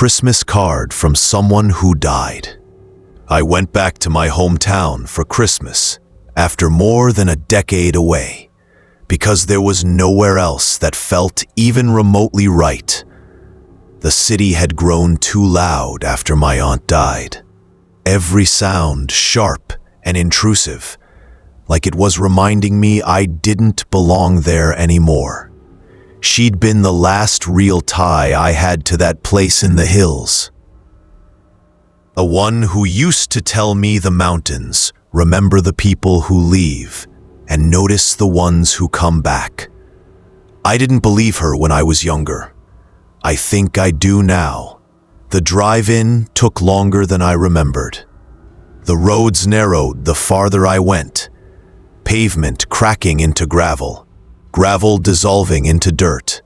Christmas card from someone who died. I went back to my hometown for Christmas after more than a decade away, because there was nowhere else that felt even remotely right. The city had grown too loud after my aunt died. Every sound sharp and intrusive, like it was reminding me I didn't belong there anymore. She'd been the last real tie I had to that place in the hills. The one who used to tell me the mountains remember the people who leave and notice the ones who come back. I didn't believe her when I was younger. I think I do now. The drive-in took longer than I remembered. The roads narrowed the farther I went, pavement cracking into gravel, gravel dissolving into dirt.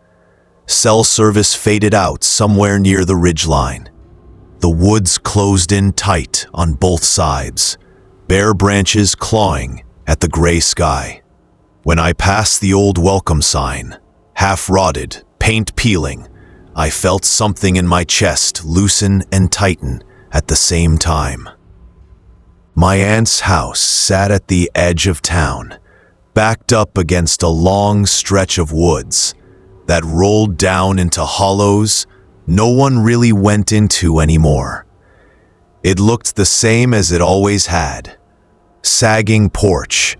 Cell service faded out somewhere near the ridgeline. The woods closed in tight on both sides, bare branches clawing at the gray sky. When I passed the old welcome sign, half rotted, paint peeling, I felt something in my chest loosen and tighten at the same time. My aunt's house sat at the edge of town, backed up against a long stretch of woods that rolled down into hollows no one really went into anymore. It looked the same as it always had. Sagging porch,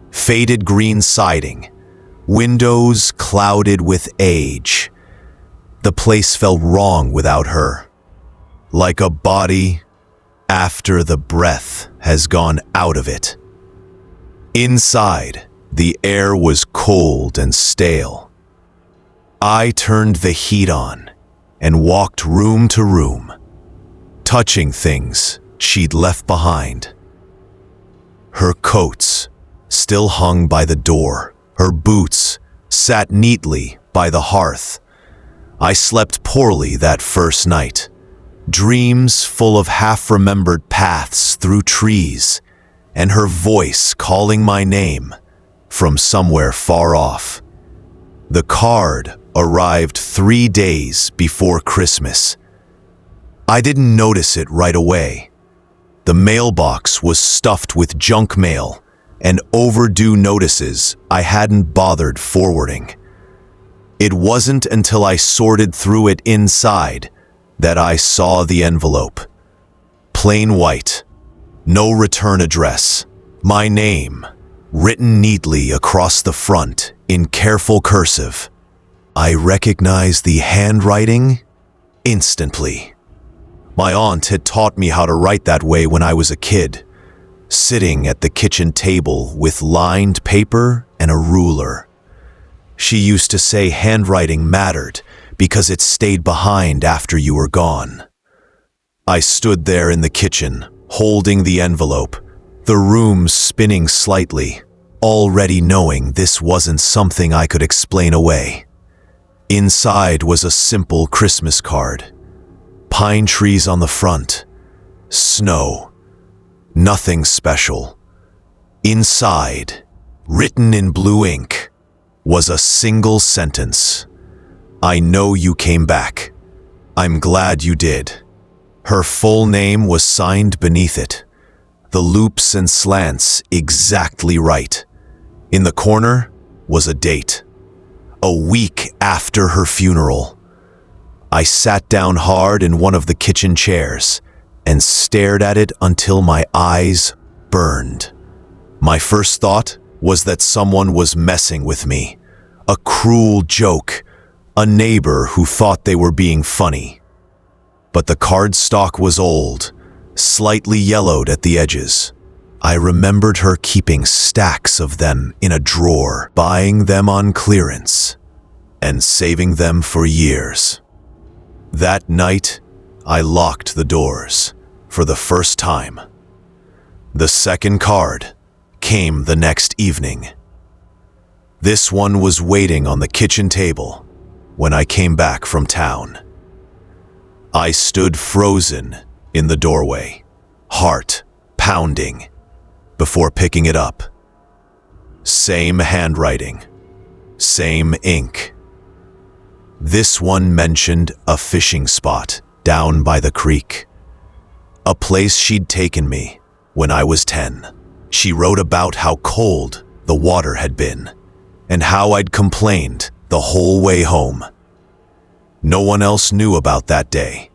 faded green siding, windows clouded with age. The place felt wrong without her, like a body after the breath has gone out of it. Inside, the air was cold and stale. I turned the heat on and walked room to room, touching things she'd left behind. Her coats still hung by the door. Her boots sat neatly by the hearth. I slept poorly that first night. Dreams full of half-remembered paths through trees, and her voice calling my name from somewhere far off. The card arrived 3 days before Christmas. I didn't notice it right away. The mailbox was stuffed with junk mail and overdue notices I hadn't bothered forwarding. It wasn't until I sorted through it inside that I saw the envelope. Plain white, no return address, my name written neatly across the front in careful cursive. I recognized the handwriting instantly. My aunt had taught me how to write that way when I was a kid, sitting at the kitchen table with lined paper and a ruler. She used to say handwriting mattered because it stayed behind after you were gone. I stood there in the kitchen, holding the envelope, the room spinning slightly, already knowing this wasn't something I could explain away. Inside was a simple Christmas card. Pine trees on the front. Snow. Nothing special. Inside, written in blue ink, was a single sentence. I know you came back. I'm glad you did. Her full name was signed beneath it. The loops and slants exactly right. In the corner was a date. A week after her funeral. I sat down hard in one of the kitchen chairs and stared at it until my eyes burned. My first thought was that someone was messing with me. A cruel joke. A neighbor who thought they were being funny. But the cardstock was old, slightly yellowed at the edges. I remembered her keeping stacks of them in a drawer, buying them on clearance, and saving them for years. That night, I locked the doors for the first time. The second card came the next evening. This one was waiting on the kitchen table when I came back from town. I stood frozen in the doorway, heart pounding, before picking it up. Same handwriting, same ink. This one mentioned a fishing spot down by the creek, a place she'd taken me when I was 10. She wrote about how cold the water had been and how I'd complained the whole way home. No one else knew about that day.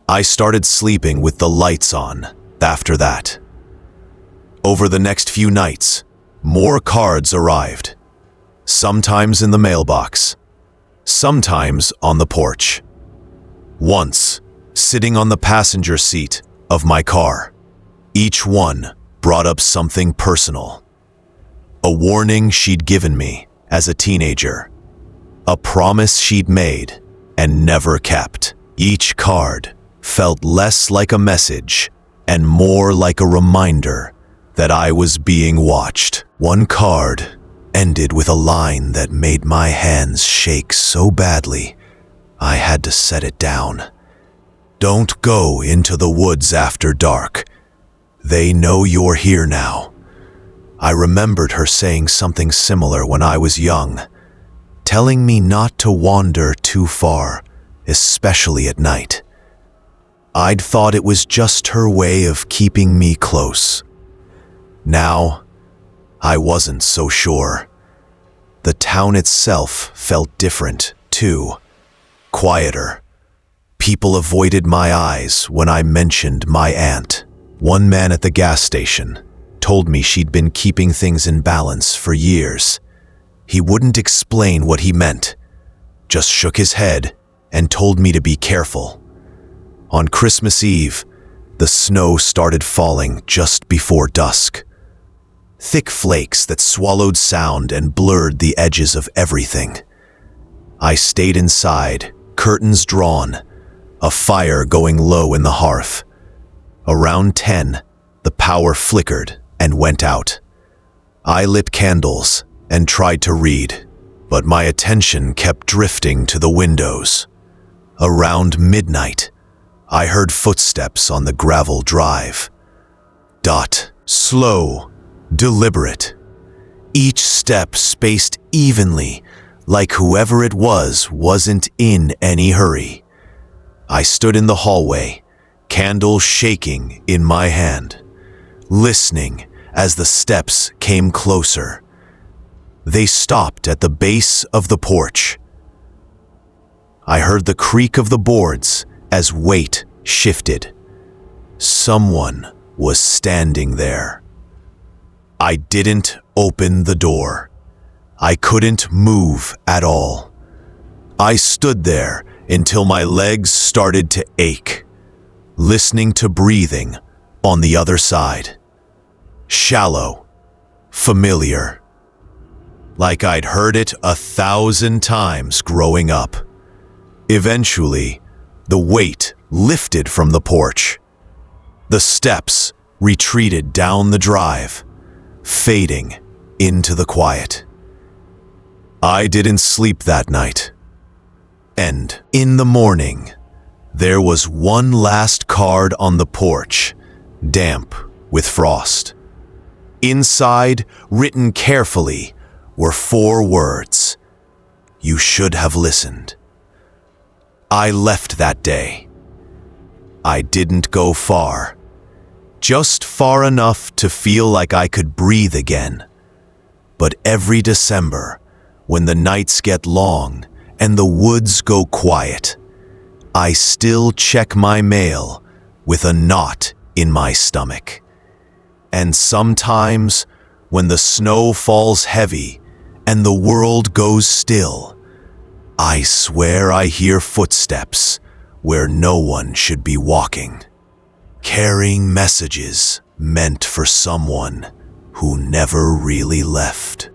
I started sleeping with the lights on after that. Over the next few nights, more cards arrived, sometimes in the mailbox, sometimes on the porch. Once, sitting on the passenger seat of my car, each one brought up something personal. A warning she'd given me as a teenager, a promise she'd made and never kept. Each card felt less like a message and more like a reminder that I was being watched. One card ended with a line that made my hands shake so badly I had to set it down. "Don't go into the woods after dark. They know you're here now." I remembered her saying something similar when I was young, telling me not to wander too far, especially at night. I'd thought it was just her way of keeping me close. Now, I wasn't so sure. The town itself felt different, too. Quieter. People avoided my eyes when I mentioned my aunt. One man at the gas station told me she'd been keeping things in balance for years. He wouldn't explain what he meant, just shook his head and told me to be careful. On Christmas Eve, the snow started falling just before dusk. Thick flakes that swallowed sound and blurred the edges of everything. I stayed inside, curtains drawn, a fire going low in the hearth. Around 10, the power flickered and went out. I lit candles and tried to read, but my attention kept drifting to the windows. Around midnight, I heard footsteps on the gravel drive. Slow, deliberate. Each step spaced evenly, like whoever it was wasn't in any hurry. I stood in the hallway, candle shaking in my hand, listening as the steps came closer. They stopped at the base of the porch. I heard the creak of the boards as weight shifted. Someone was standing there. I didn't open the door. I couldn't move at all. I stood there until my legs started to ache, listening to breathing on the other side. Shallow, familiar, like I'd heard it 1,000 times growing up. Eventually, the weight lifted from the porch. The steps retreated down the drive, fading into the quiet. I didn't sleep that night. And in the morning, there was one last card on the porch, damp with frost. Inside, written carefully, were 4 words. "You should have listened." I left that day. I didn't go far, just far enough to feel like I could breathe again. But every December, when the nights get long and the woods go quiet, I still check my mail with a knot in my stomach. And sometimes, when the snow falls heavy and the world goes still, I swear I hear footsteps where no one should be walking, carrying messages meant for someone who never really left.